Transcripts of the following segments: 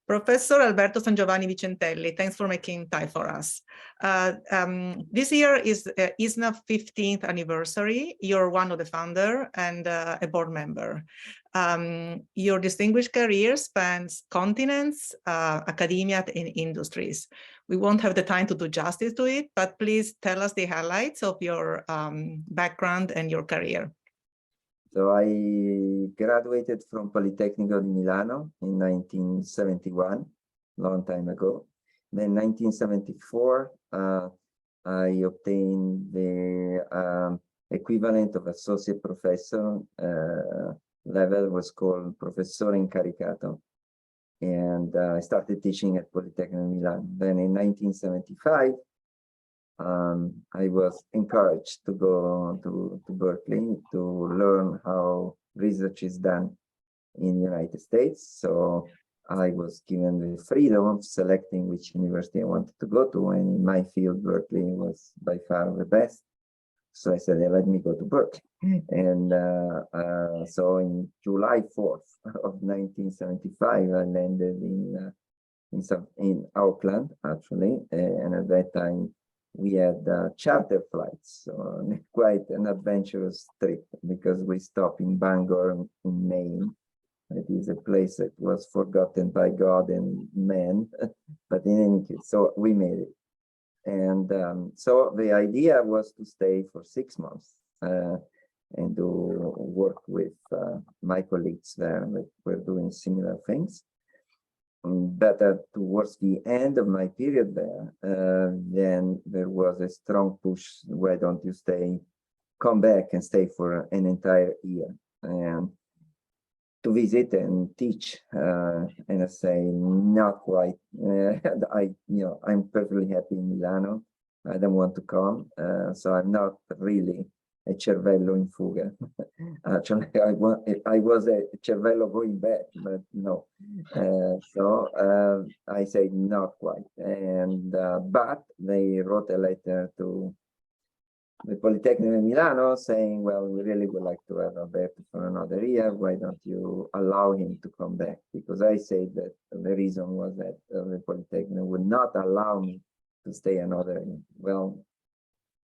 Professor Alberto Sangiovanni Vincentelli, thanks for making time for us. This year is ISNAF 15th anniversary. You're one of the founder and a board member. Your distinguished career spans continents, academia, and industries. We won't have the time to do justice to it, but please tell us the highlights of your background and your career. So I graduated from Politecnico di Milano in 1971, long time ago. Then 1974, I obtained the equivalent of associate professor level, was called Professore Incaricato. And I started teaching at Politecnico di Milano. Then in 1975, I was encouraged to go to Berkeley to learn how research is done in the United States. So I was given the freedom of selecting which university I wanted to go to. And in my field, Berkeley was by far the best. So I said, yeah, let me go to Berkeley. And so in July 4th of 1975, I landed in Auckland, actually. And at that time, we had charter flights, so quite an adventurous trip, because we stopped in Bangor in Maine. It is a place that was forgotten by God and man, but in any case, so we made it. And so the idea was to stay for 6 months and to work with my colleagues there that were doing similar things. But towards the end of my period there, then there was a strong push. Why don't you come back and stay for an entire year and to visit and teach? And I say, not quite. I'm perfectly happy in Milano. I don't want to come. So I'm not really a cervello in fuga. Actually, I was a cervello going back, but no. So I say not quite. And but they wrote a letter to the Politecnico di Milano saying, well, we really would like to have Alberto for another year. Why don't you allow him to come back? Because I said that the reason was that the Politecnico would not allow me to stay another year. Well,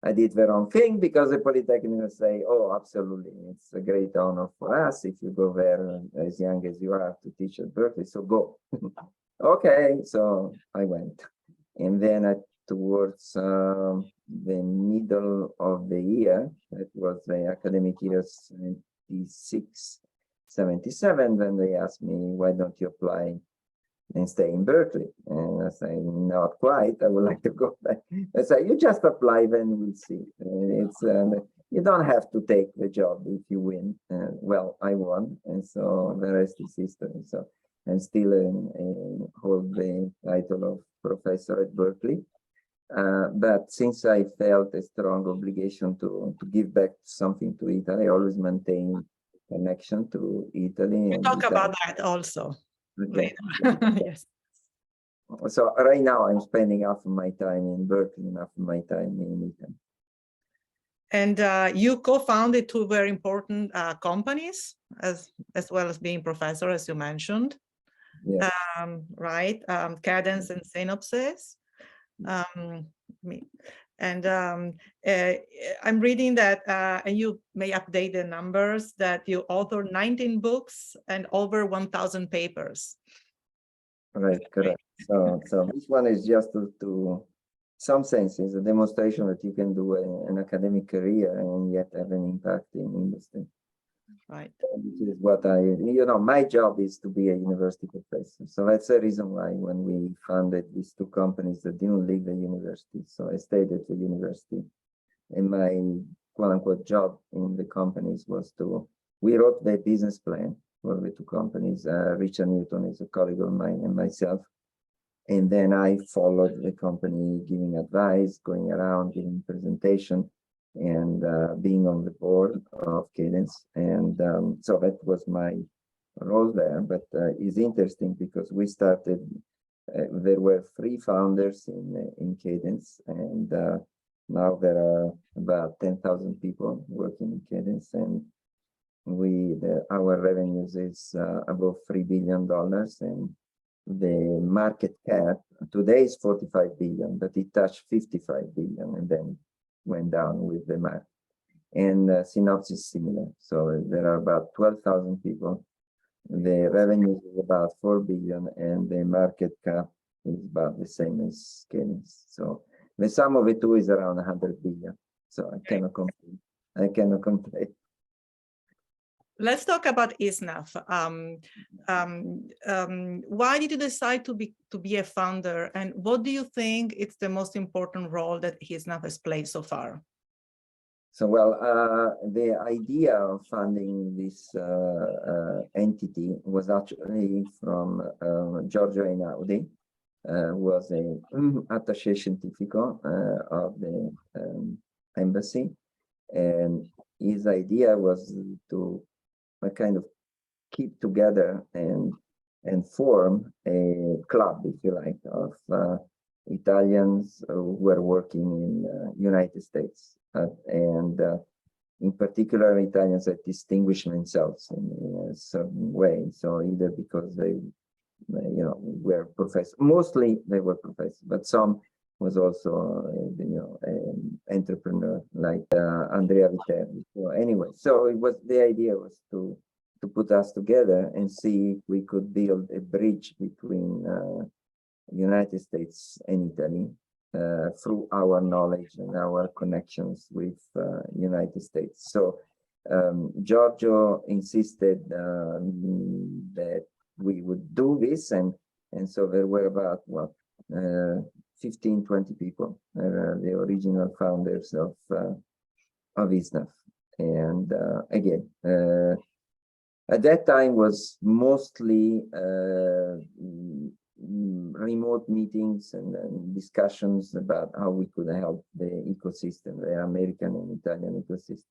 I did the wrong thing, because the Polytechnic say, oh, absolutely, it's a great honor for us if you go there as young as you are to teach at Berkeley, so go. Okay, so I went. And then towards the middle of the year, that was the academic year 76, 77, then they asked me, why don't you apply and stay in Berkeley? And I say, not quite, I would like to go back. I say, you just apply, then we'll see. You don't have to take the job if you win. Well, I won, and so the rest is history. So I'm still hold the title of professor at Berkeley. But since I felt a strong obligation to give back something to Italy, I always maintain connection to Italy. We'll talk about that also. Okay. Yes. So right now I'm spending half of my time in Berkeley and half of my time in Italy. And you co-founded 2 very important companies, as well as being professor, as you mentioned. Yes. Right? Cadence and Synopsis. I'm reading that, and you may update the numbers, that you authored 19 books and over 1,000 papers. Right, correct. So this one is just to some senses a demonstration that you can do an academic career and yet have an impact in industry. Right. Which is what my job is to be a university professor. So that's the reason why when we founded these 2 companies that didn't leave the university. So I stayed at the university, and my quote unquote job in the companies was we wrote the business plan for the 2 companies. Richard Newton is a colleague of mine and myself. And then I followed the company, giving advice, going around, giving presentation, and being on the board of Cadence. And so that was my role there. But it's interesting because we started, there were 3 founders in Cadence, and now there are about 10,000 people working in Cadence, and our revenues is above $3 billion, and the market cap today is 45 billion, but it touched 55 billion and then went down with the market. And Synopsys is similar. So there are about 12,000 people. The revenue is about 4 billion and the market cap is about the same as Cadence. So the sum of the two is around 100 billion. So I cannot complain. I cannot complain. Let's talk about ISNAF. Why did you decide to be a founder, and what do you think is the most important role that ISNAF has played so far? So, well, the idea of funding this entity was actually from Giorgio Einaudi, who was an attaché scientifico of the embassy. And his idea was to kind of keep together and form a club, if you like, of Italians who were working in United States. And in particular, Italians that distinguish themselves in a certain way. So either because they, were professors, mostly they were professors, but some was also, an entrepreneur like Andrea Viterbi. So anyway, so it was, the idea was to put us together and see if we could build a bridge between United States and Italy through our knowledge and our connections with United States. So Giorgio insisted that we would do this, and so there were about 15, 20 people, the original founders of ISNAF. And again, at that time was mostly remote meetings and discussions about how we could help the ecosystem, the American and Italian ecosystem.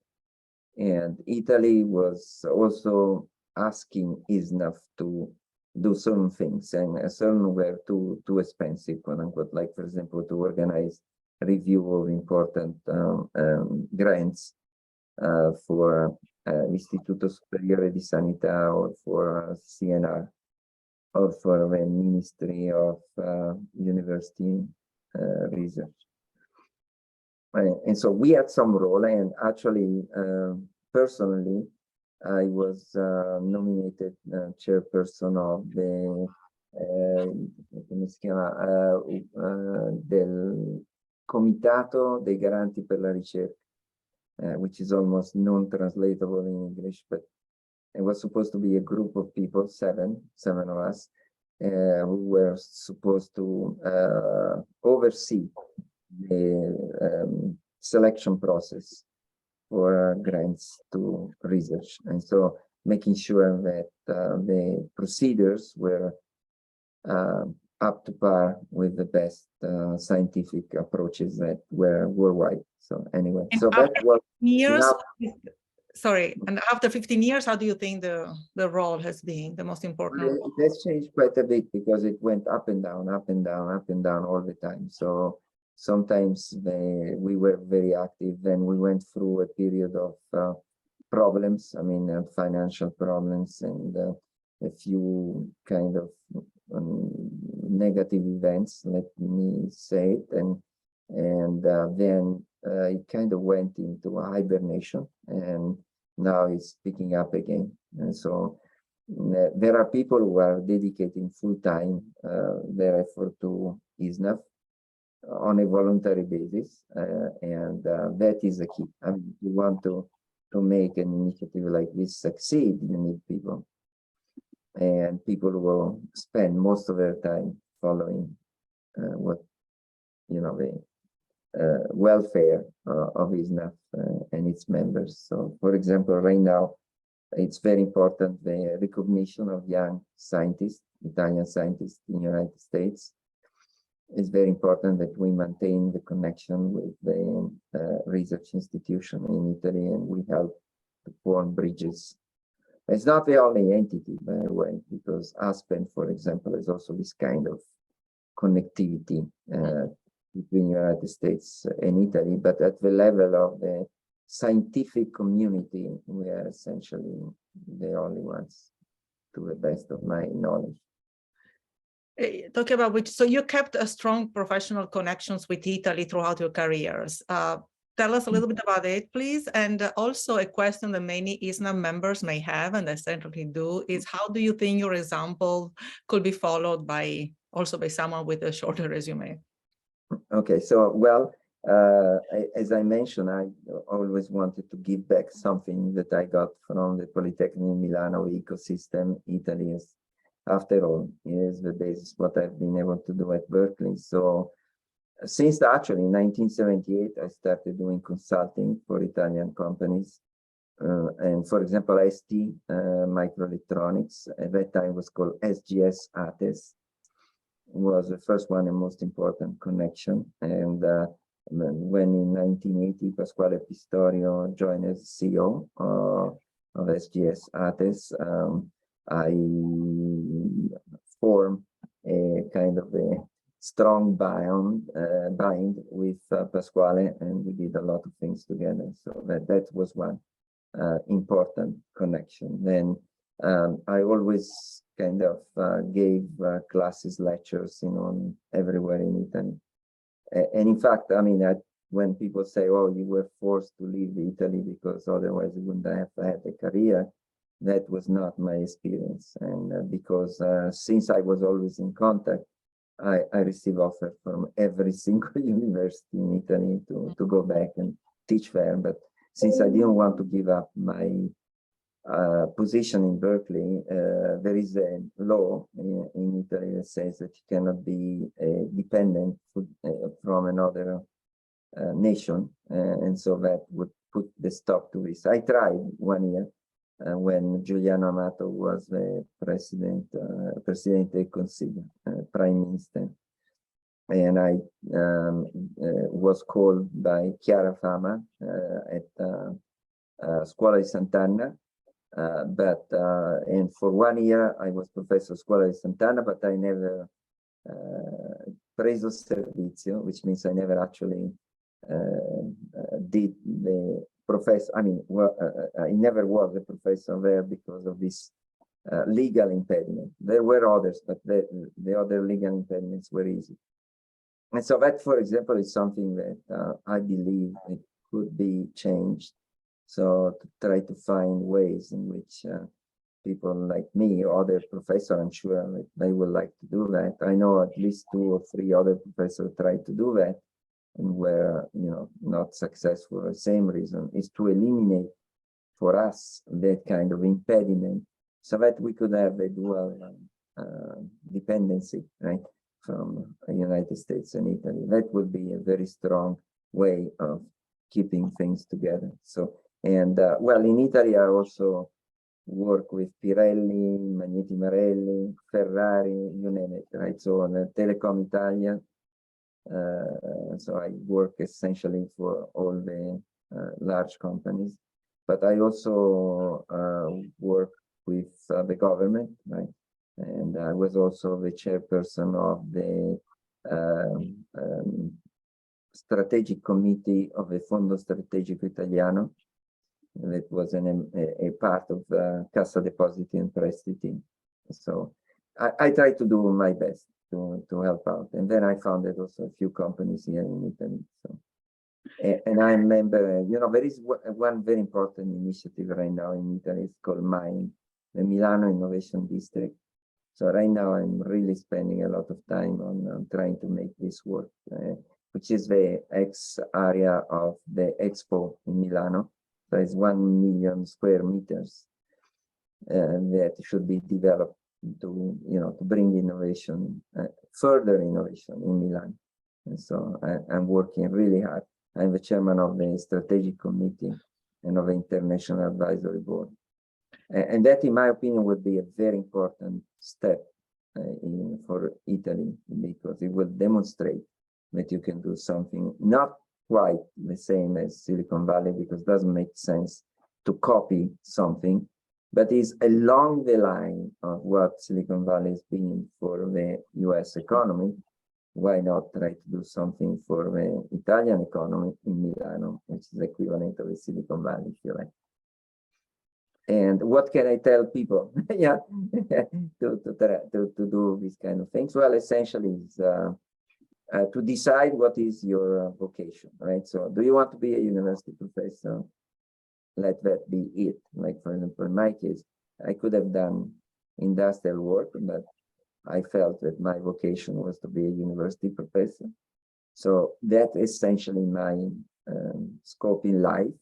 And Italy was also asking ISNAF to do certain things, and certain were too expensive, quote unquote, like, for example, to organize review of important grants for L'Istituto Superiore di Sanità or for CNR or for the Ministry of University Research. And so we had some role, and actually, personally, I was nominated chairperson of the del Comitato dei Garanti per la Ricerca, which is almost non-translatable in English, but it was supposed to be a group of people, seven of us, who were supposed to oversee the selection process for grants to research. And so making sure that the procedures were up to par with the best scientific approaches that were worldwide. So anyway, and so that was years. Sorry, and after 15 years, how do you think the role has been the most important? It has changed quite a bit because it went up and down, up and down, up and down all the time. So sometimes we were very active, then we went through a period of problems, I mean, financial problems and a few kind of negative events, let me say it, and then it kind of went into a hibernation, and now it's picking up again. And so there are people who are dedicating full-time their effort to ISNAF on a voluntary basis, and that is the key. I mean, if you want to make an initiative like this succeed, you need people, and people will spend most of their time following what, the welfare of ISNAF and its members. So, for example, right now, it's very important, the recognition of young scientists, Italian scientists in the United States. It's very important that we maintain the connection with the research institution in Italy, and we help to form bridges. It's not the only entity, by the way, because Aspen, for example, is also this kind of connectivity between the United States and Italy, but at the level of the scientific community, we are essentially the only ones, to the best of my knowledge. Talking about which, so you kept a strong professional connections with Italy throughout your careers. Tell us a little bit about it, please. And also a question that many ISNAF members may have, and I certainly do, is how do you think your example could be followed by also by someone with a shorter resume? Okay, so well, as I mentioned, I always wanted to give back something that I got from the Polytechnic Milano ecosystem. Italy is, after all, is the basis what I've been able to do at Berkeley. So since actually in 1978, I started doing consulting for Italian companies. And for example, ST Microelectronics, at that time was called SGS ATES, was the first one and most important connection. And when in 1980, Pasquale Pistorio joined as CEO of SGS ATES, I formed a kind of a strong bind with Pasquale, and we did a lot of things together. So that was one important connection. Then I always kind of gave classes, lectures, everywhere in Italy. And in fact, I mean, when people say, "Oh, you were forced to leave Italy because otherwise you wouldn't have had a career," that was not my experience. And because since I was always in contact, I received offers from every single university in Italy to go back and teach there. But since I didn't want to give up my position in Berkeley, there is a law in Italy that says that you cannot be dependent from another nation. And so that would put the stop to this. I tried 1 year when Giuliano Amato was the Presidente del Consiglio, Prime Minister. And I was called by Chiara Fama at Scuola di Sant'Anna. And for 1 year, I was professor of Scuola di Sant'Anna, but I never preso servizio, which means I never actually did the professor. I mean, I never was a professor there because of this legal impediment. There were others, but the other legal impediments were easy. And so that, for example, is something that I believe it could be changed. So to try to find ways in which people like me or other professors, I'm sure that they would like to do that. I know at least 2 or 3 other professors tried to do that and were, not successful. The same reason is to eliminate for us that kind of impediment so that we could have a dual dependency, right, from the United States and Italy. That would be a very strong way of keeping things together. So, and well, in Italy, I also work with Pirelli, Magneti Marelli, Ferrari, you name it, right? So on Telecom Italia, so I work essentially for all the large companies, but I also work with the government, right? And I was also the chairperson of the strategic committee of the Fondo Strategico Italiano. That was a part of Cassa Depositi and Prestiti. So I try to do my best to help out. And then I founded also a few companies here in Italy. So, and I'm a member, there is one very important initiative right now in Italy. It's called MIND, the Milano Innovation District. So right now I'm really spending a lot of time on trying to make this work, which is the ex area of the Expo in Milano. So it's 1 million square meters that should be developed to, to bring innovation, further innovation in Milan. And so I'm working really hard. I'm the chairman of the strategic committee and of the international advisory board. And that, in my opinion, would be a very important step for Italy, because it will demonstrate that you can do something not quite the same as Silicon Valley, because it doesn't make sense to copy something, but is along the line of what Silicon Valley has been for the US economy. Why not try to do something for the Italian economy in Milano, which is the equivalent of the Silicon Valley, if you like. And what can I tell people? Yeah, to do these kind of things. Well, essentially, is to decide what is your vocation, right? So, do you want to be a university professor? Let that be it. Like, for example, in my case, I could have done industrial work, but I felt that my vocation was to be a university professor. So that's essentially my scope in life.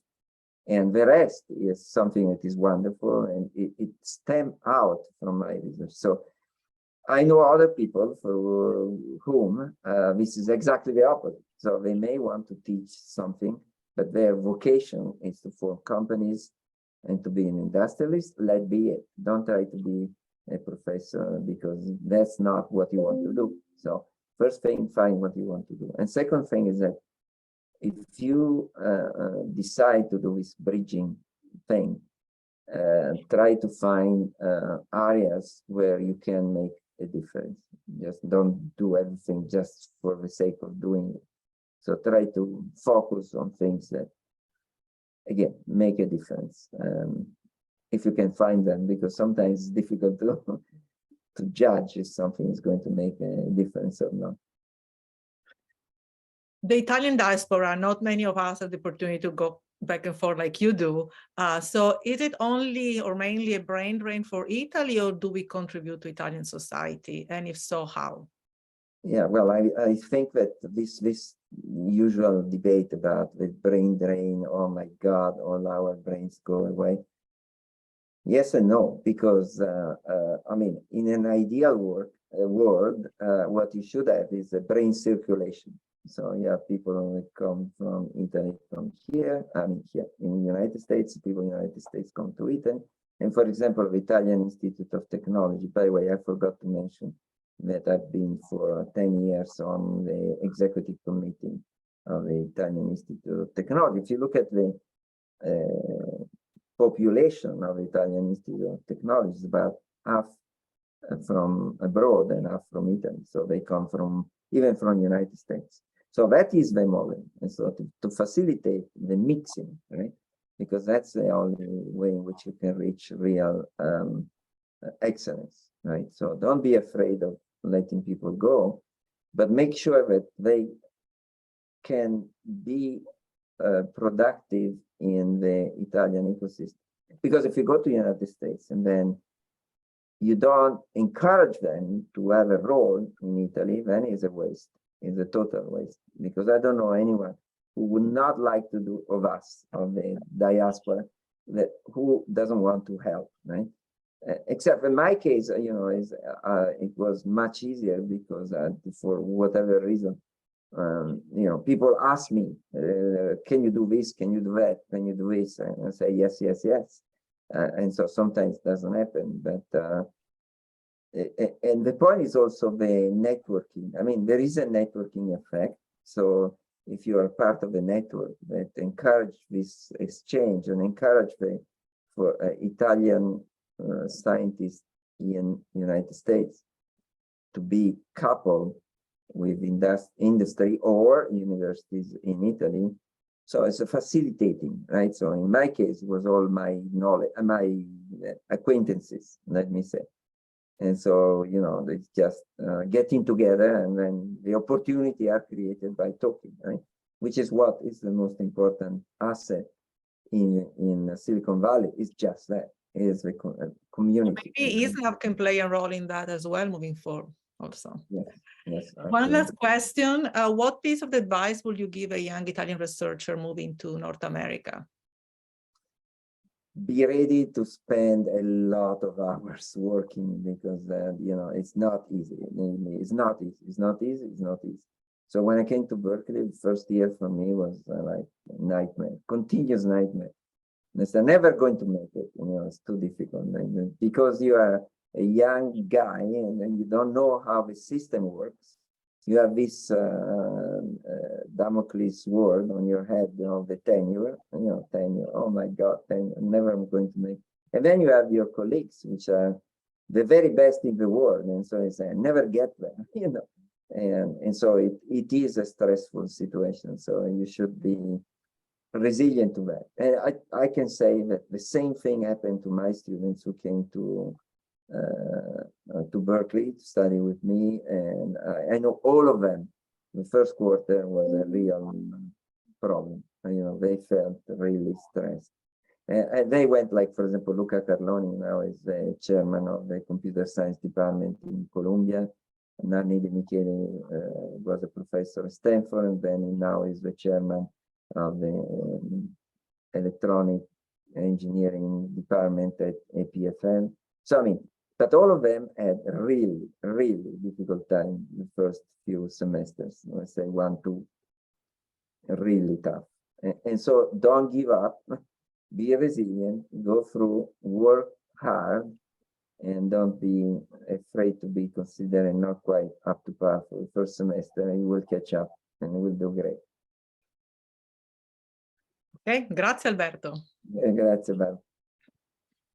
And the rest is something that is wonderful, and it stems out from my research. So I know other people for whom this is exactly the opposite. So they may want to teach something, but their vocation is to form companies and to be an industrialist. Let be it. Don't try to be a professor, because that's not what you want to do. So first thing, find what you want to do. And second thing is that if you decide to do this bridging thing, try to find areas where you can make a difference. Just don't do everything just for the sake of doing it. So try to focus on things that, again, make a difference. If you can find them, because sometimes it's difficult to judge if something is going to make a difference or not. The Italian diaspora, not many of us have the opportunity to go back and forth like you do. So is it only or mainly a brain drain for Italy, or do we contribute to Italian society? And if so, how? Yeah, well, I think that this usual debate about the brain drain, oh my God, all our brains go away. Yes and no, because I mean, in an ideal world, what you should have is a brain circulation. So you have people who come from Italy, from here, I mean, here in the United States, people in the United States come to Italy. And for example, the Italian Institute of Technology, by the way, I forgot to mention that I've been for 10 years on the executive committee of the Italian Institute of Technology. If you look at the population of the Italian Institute of Technology, is about half from abroad and half from Italy. So they come from, even from the United States. So that is the model. And so to facilitate the mixing, right? Because that's the only way in which you can reach real excellence, right? So don't be afraid of letting people go, but make sure that they can be productive in the Italian ecosystem. Because if you go to the United States and then you don't encourage them to have a role in Italy, then it's a waste. It's a total waste. Because I don't know anyone who would not like to do, of us, of the diaspora, that who doesn't want to help, right? Except in my case, you know, it was much easier because for whatever reason, you know, people ask me, can you do this? Can you do that? Can you do this? And I say, yes, yes, yes. And so sometimes it doesn't happen, but and the point is also the networking. I mean, there is a networking effect. So if you are part of a network that encourage this exchange and encourage for Italian scientists in the United States to be coupled with industry or universities in Italy. So it's a facilitating, right? So in my case, it was all my knowledge, my acquaintances, let me say. And so, you know, it's just getting together, and then the opportunity are created by talking, right? Which is what is the most important asset in Silicon Valley, is just that, is the community. Maybe ISNAF can play a role in that as well moving forward also. Yes, yes. One last question. What piece of advice would you give a young Italian researcher moving to North America? Be ready to spend a lot of hours working, because you know, it's not easy. It's not easy. It's not easy. It's not easy. So when I came to Berkeley, the first year for me was like a nightmare, continuous nightmare. I'm never going to make it. You know, it's too difficult, because you are a young guy and you don't know how the system works. You have this Damocles sword on your head, you know, the tenure, oh my God, tenure, never I'm going to make. And then you have your colleagues, which are the very best in the world. And so it's never get there, you know. And so it is a stressful situation. So you should be resilient to that. And I can say that the same thing happened to my students who came to Berkeley to study with me, and I know all of them. The first quarter was a real problem. You know, they felt really stressed. And they went, like, for example, Luca Carloni now is the chairman of the computer science department in Columbia. Nanni De Michele was a professor at Stanford, and then now is the chairman of the electronic engineering department at APFM. So, I mean, but all of them had really, really difficult time the first few semesters. Let's say 1, 2, really tough. And so don't give up, be resilient, go through, work hard, and don't be afraid to be considered not quite up to par for the first semester, and you will catch up and you will do great. Okay, grazie Alberto. Grazie Alberto.